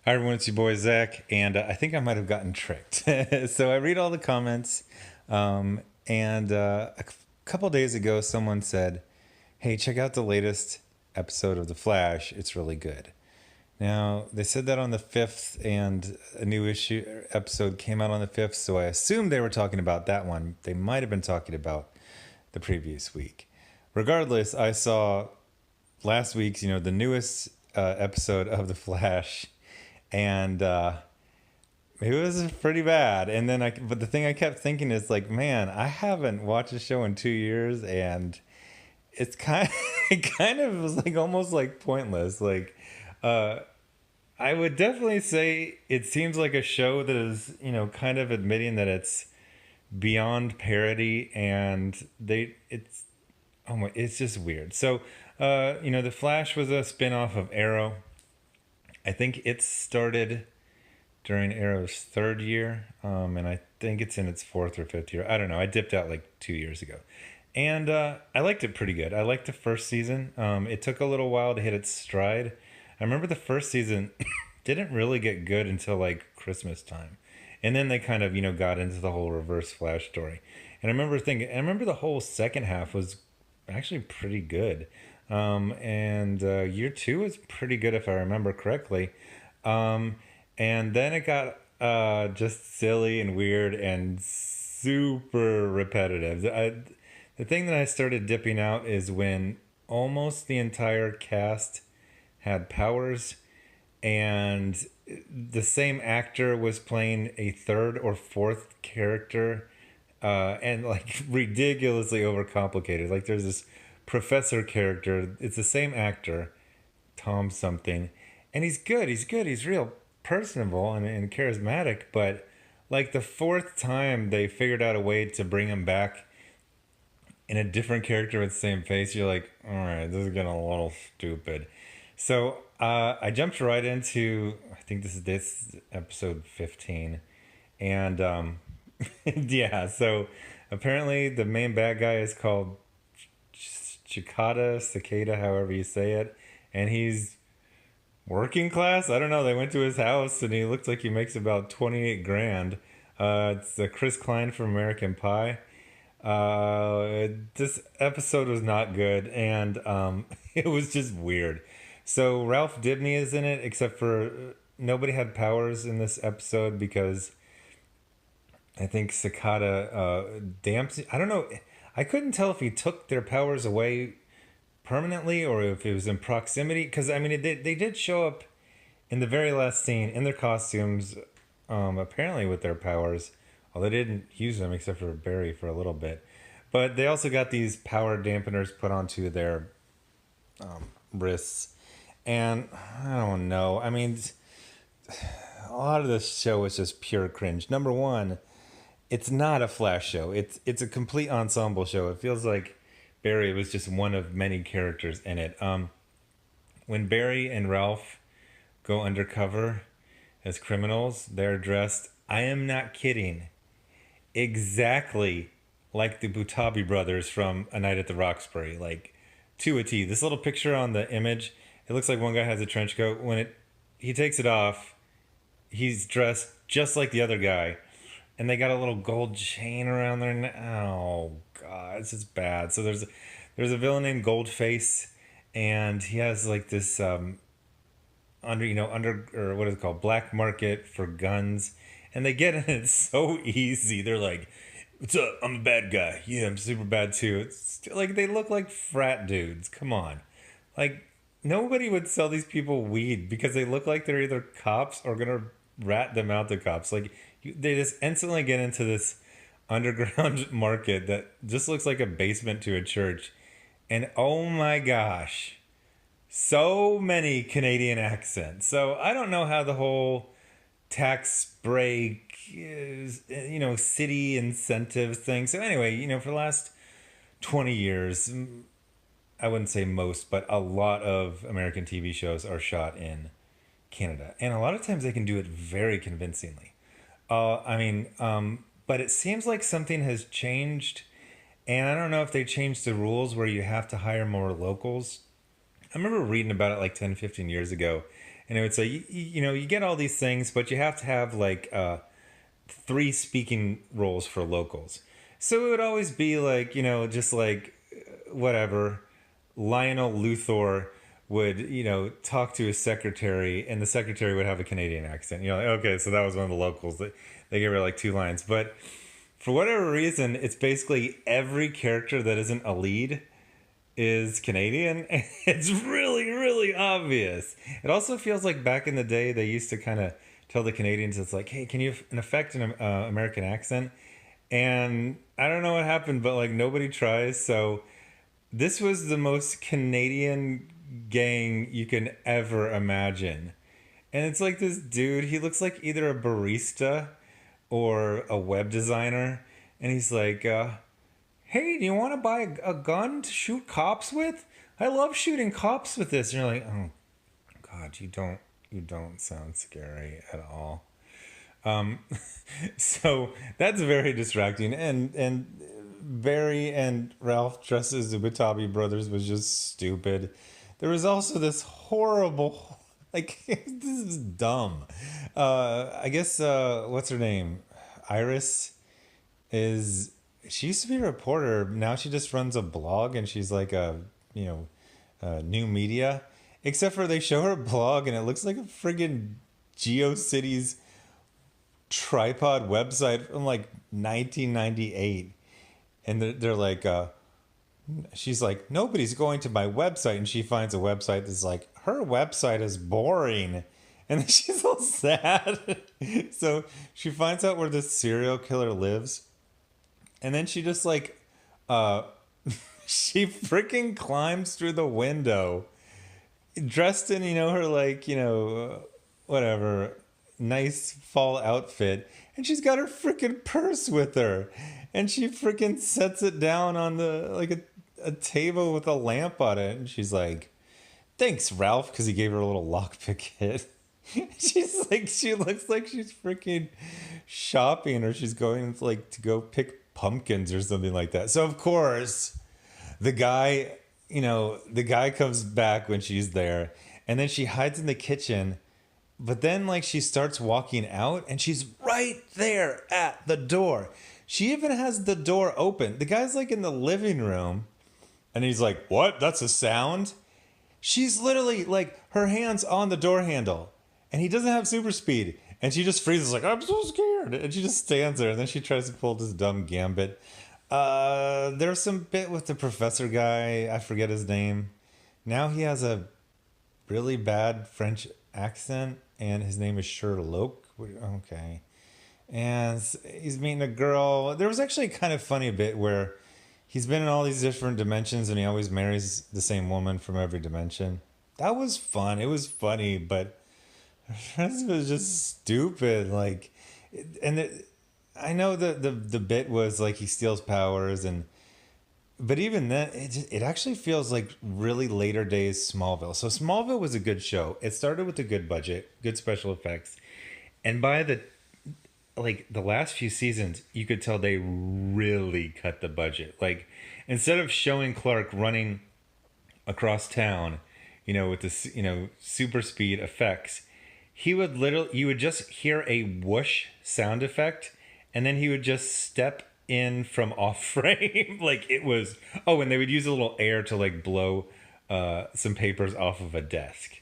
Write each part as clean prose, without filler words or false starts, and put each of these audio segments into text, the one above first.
Hi everyone, it's your boy Zach, and I think I might have gotten tricked. So I read all the comments, and couple days ago, someone said, "Hey, check out the latest episode of The Flash. It's really good." Now they said that on the fifth, and a new issue episode came out on the fifth, so I assumed they were talking about that one. They might have been talking about the previous week. Regardless, I saw last week's, the newest episode of The Flash, and it was pretty bad. And then but the thing I kept thinking is like, man, I haven't watched a show in 2 years, and it's kind, it kind of was like almost like pointless. Like, uh, I would definitely say it seems like a show that is, kind of admitting that it's beyond parody, and it's just weird. So, The Flash was a spin-off of Arrow. I think it started during Arrow's third year, and I think it's in its fourth or fifth year. I don't know. I dipped out like 2 years ago, and I liked it pretty good. I liked the first season. It took a little while to hit its stride. I remember the first season didn't really get good until like Christmas time, and then they kind of got into the whole Reverse Flash story. And I remember the whole second half was actually pretty good. And year two was pretty good if I remember correctly. Um, and then it got just silly and weird and super repetitive. The thing that I started dipping out is when almost the entire cast had powers, and the same actor was playing a third or fourth character, and like ridiculously overcomplicated. Like there's this professor character, it's the same actor, Tom something, and he's good. He's good. He's real personable and charismatic. But like the fourth time they figured out a way to bring him back in a different character with the same face, you're like, all right, this is getting a little stupid. So I jumped right into, I think this episode 15, and yeah. So apparently the main bad guy is called Cicada, however you say it, and he's working class. I don't know. They went to his house, and he looks like he makes about 28 grand. It's Chris Klein from American Pie. This episode was not good, and it was just weird. So Ralph Dibny is in it, except for nobody had powers in this episode because I think Cicada damps. I don't know. I couldn't tell if he took their powers away permanently or if it was in proximity. Because I mean, they did show up in the very last scene in their costumes, apparently with their powers. Although they didn't use them except for Barry for a little bit. But they also got these power dampeners put onto their wrists. And I don't know. I mean, a lot of this show is just pure cringe. Number one, it's not a Flash show. It's a complete ensemble show. It feels like Barry was just one of many characters in it. When Barry and Ralph go undercover as criminals, they're dressed, I am not kidding, exactly like the Butabi brothers from A Night at the Roxbury, like to a T. This little picture on the image, it looks like one guy has a trench coat. When he takes it off, he's dressed just like the other guy, and they got a little gold chain around their neck. Oh god, it's just bad. So there's a villain named Goldface, and he has like this under or what is it called, black market for guns, and they get in it so easy. They're like, "What's up? I'm a bad guy. Yeah, I'm super bad too." It's like they look like frat dudes. Come on, like nobody would sell these people weed because they look like they're either cops or gonna rat them out to cops. Like they just instantly get into this underground market that just looks like a basement to a church, and oh my gosh, so many Canadian accents. So I don't know how the whole tax break is, city incentives thing. So anyway, for the last 20 years, I wouldn't say most, but a lot of American TV shows are shot in Canada. And a lot of times they can do it very convincingly. But it seems like something has changed. And I don't know if they changed the rules where you have to hire more locals. I remember reading about it like 10, 15 years ago. And it would say, you know, you get all these things, but you have to have like 3 speaking roles for locals. So it would always be like, you know, just like whatever, Lionel Luthor would, you know, talk to his secretary, and the secretary would have a Canadian accent. You know, like, okay, so that was one of the locals. They gave her like 2 lines. But for whatever reason, it's basically every character that isn't a lead is Canadian. And it's really, really obvious. It also feels like back in the day, they used to kind of tell the Canadians, it's like, hey, can you affect an American accent? And I don't know what happened, but like nobody tries. So this was the most Canadian gang you can ever imagine. And it's like this dude, he looks like either a barista or a web designer. And he's like, hey, do you want to buy a gun to shoot cops with? I love shooting cops with this. And you're like, oh, God, you don't sound scary at all. Um, so that's very distracting. And Barry and Ralph dressed as the Watabi brothers was just stupid. There was also this horrible, like, this is dumb. I guess, what's her name? Iris is, she used to be a reporter. Now she just runs a blog and she's like a, you know, new media. Except for they show her blog and it looks like a friggin' GeoCities tripod website from like 1998. And they're like, she's like, nobody's going to my website. And she finds a website that's like, her website is boring. And then she's all sad. So she finds out where this serial killer lives. And then she just like, she freaking climbs through the window dressed in, you know, her like, you know, whatever, nice fall outfit. And she's got her freaking purse with her. And she freaking sets it down on the, like a table with a lamp on it. And she's like, thanks, Ralph, because he gave her a little lockpick hit. She's like, she looks like she's freaking shopping or she's going like to go pick pumpkins or something like that. So of course, the guy, you know, the guy comes back when she's there and then she hides in the kitchen. But then like she starts walking out and she's right there at the door. She even has the door open. The guy's like in the living room and he's like, what? That's a sound? She's literally like her hands on the door handle and he doesn't have super speed. And she just freezes like, I'm so scared. And she just stands there and then she tries to pull this dumb gambit. There's some bit with the professor guy. I forget his name. Now he has a really bad French accent and his name is Sherlock. Okay. And he's meeting a girl. There was actually kind of funny bit where he's been in all these different dimensions and he always marries the same woman from every dimension. That was fun. It was funny, but this was just stupid. Like, and I know the bit was like he steals powers and, but even then, it actually feels like really later days Smallville. So Smallville was a good show. It started with a good budget, good special effects, and by the last few seasons, you could tell they really cut the budget. Like instead of showing Clark running across town, you know, with this, you know, super speed effects, you would just hear a whoosh sound effect, and then he would just step in from off frame. Like it was, oh, and they would use a little air to like blow some papers off of a desk.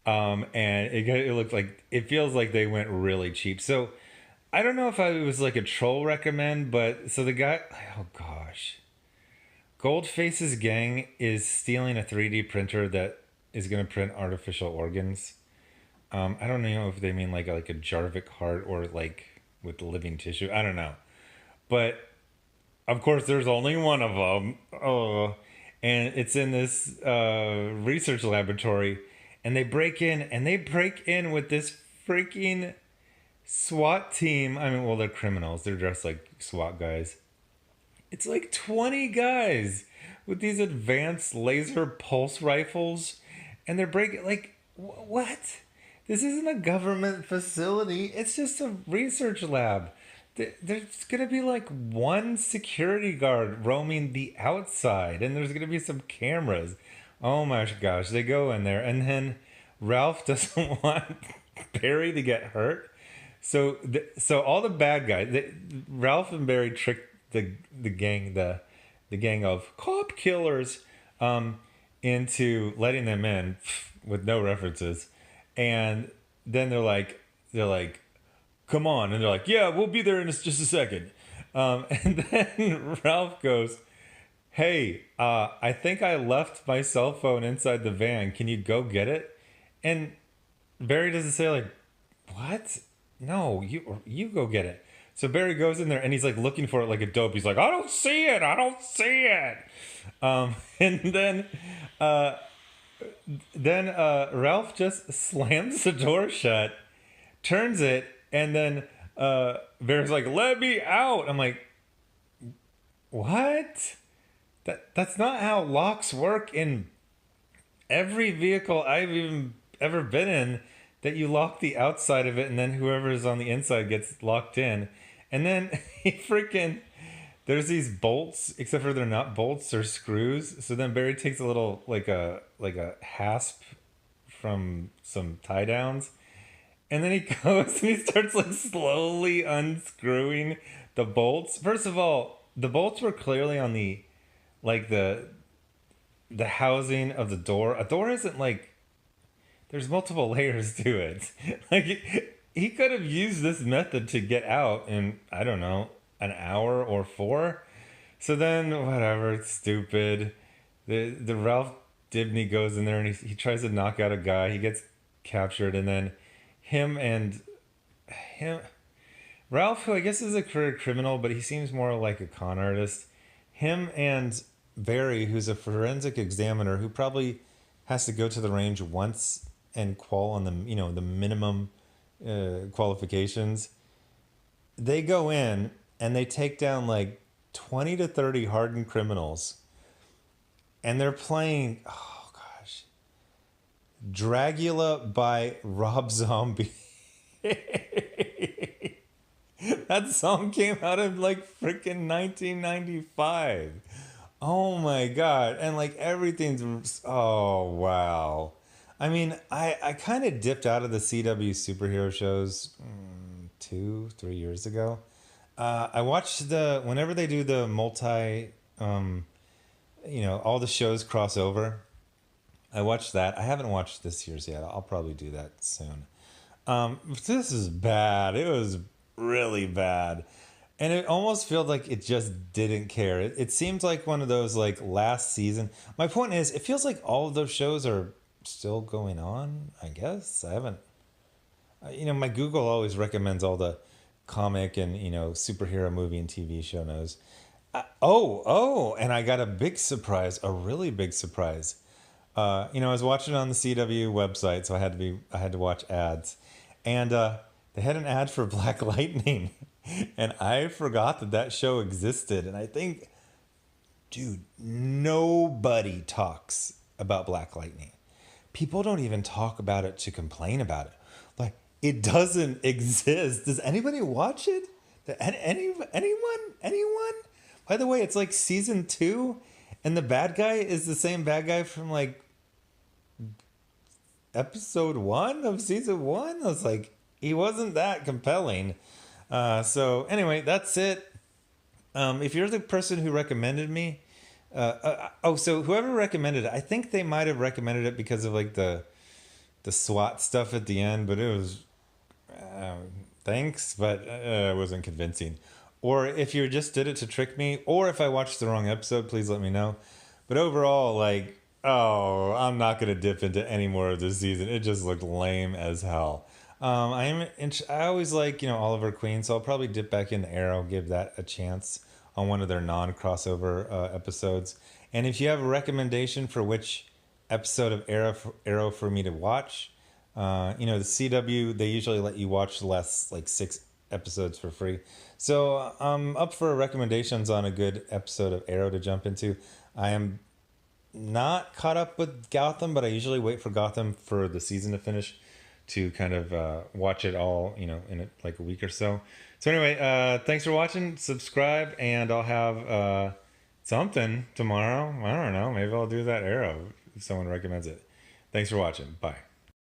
And it looked like, it feels like they went really cheap. So I don't know if it was like a troll recommend, but so the guy, oh gosh, Goldface's gang is stealing a 3D printer that is going to print artificial organs. I don't know if they mean like a Jarvik heart or like with living tissue. I don't know. But of course, there's only one of them. Oh, and it's in this research laboratory, and they break in with this freaking SWAT team. I mean, well, they're criminals. They're dressed like SWAT guys. It's like 20 guys with these advanced laser pulse rifles, and they're breaking like what? This isn't a government facility. It's just a research lab. There's going to be like one security guard roaming the outside, and there's going to be some cameras. Oh my gosh, they go in there, and then Ralph doesn't want Barry to get hurt. So all the bad guys, Ralph and Barry trick the gang, the gang of cop killers, into letting them in with no references, and then they're like, come on, and they're like, yeah, we'll be there in just a second, and then Ralph goes, hey, I think I left my cell phone inside the van. Can you go get it? And Barry doesn't say like, what? No, you go get it. So Barry goes in there and he's like looking for it like a dope. He's like, I don't see it. I don't see it. And then Ralph just slams the door shut, turns it, and then Barry's like, let me out. I'm like, what? That's not how locks work in every vehicle I've even ever been in, that you lock the outside of it and then whoever is on the inside gets locked in. And then there's these bolts, except for they're not bolts, or screws. So then Barry takes a little like a hasp from some tie downs, and then he goes and he starts like slowly unscrewing the bolts. First of all, the bolts were clearly on the the housing of the door. A door isn't like, there's multiple layers to it. Like he could have used this method to get out in, I don't know, an hour or 4. So then whatever, it's stupid. The Ralph Dibny goes in there and he tries to knock out a guy. He gets captured, and then him Ralph, who I guess is a career criminal, but he seems more like a con artist. Him and Barry, who's a forensic examiner who probably has to go to the range once and qual on the the minimum qualifications. They go in and they take down like 20 to 30 hardened criminals, and they're playing, oh gosh, Dragula by Rob Zombie. That song came out in like freaking 1995. Oh my god. And like everything's, oh wow. I mean, I kind of dipped out of the CW superhero shows 2-3 years ago. I watched whenever they do the multi, all the shows cross over. I watched that. I haven't watched this year's yet. I'll probably do that soon. This is bad. It was really bad. And it almost felt like it just didn't care. It seems like one of those like last season. My point is, it feels like all of those shows are still going on, I guess. I haven't, my Google always recommends all the comic and, superhero movie and TV show knows. And I got a big surprise, a really big surprise. I was watching it on the CW website, so I had to watch ads. And they had an ad for Black Lightning. And I forgot that show existed. And I think, dude, nobody talks about Black Lightning. People don't even talk about it to complain about it. Like, it doesn't exist. Does anybody watch it? Anyone? By the way, it's like season 2, and the bad guy is the same bad guy from like episode 1 of season 1. I was like, he wasn't that compelling. So anyway, that's it. If you're the person who recommended me, so whoever recommended it, I think they might have recommended it because of like the SWAT stuff at the end, but it was, thanks, but it wasn't convincing. Or if you just did it to trick me, or if I watched the wrong episode, please let me know. But overall, like, I'm not going to dip into any more of this season. It just looked lame as hell. I always like, Oliver Queen, so I'll probably dip back into Arrow, give that a chance on one of their non-crossover episodes. And if you have a recommendation for which episode of Arrow for me to watch, the CW, they usually let you watch less, like 6 episodes for free. So I'm up for recommendations on a good episode of Arrow to jump into. I am not caught up with Gotham, but I usually wait for Gotham for the season to finish to kind of watch it all, in like a week or so. So anyway, thanks for watching. Subscribe, and I'll have something tomorrow. I don't know. Maybe I'll do that Arrow if someone recommends it. Thanks for watching. Bye.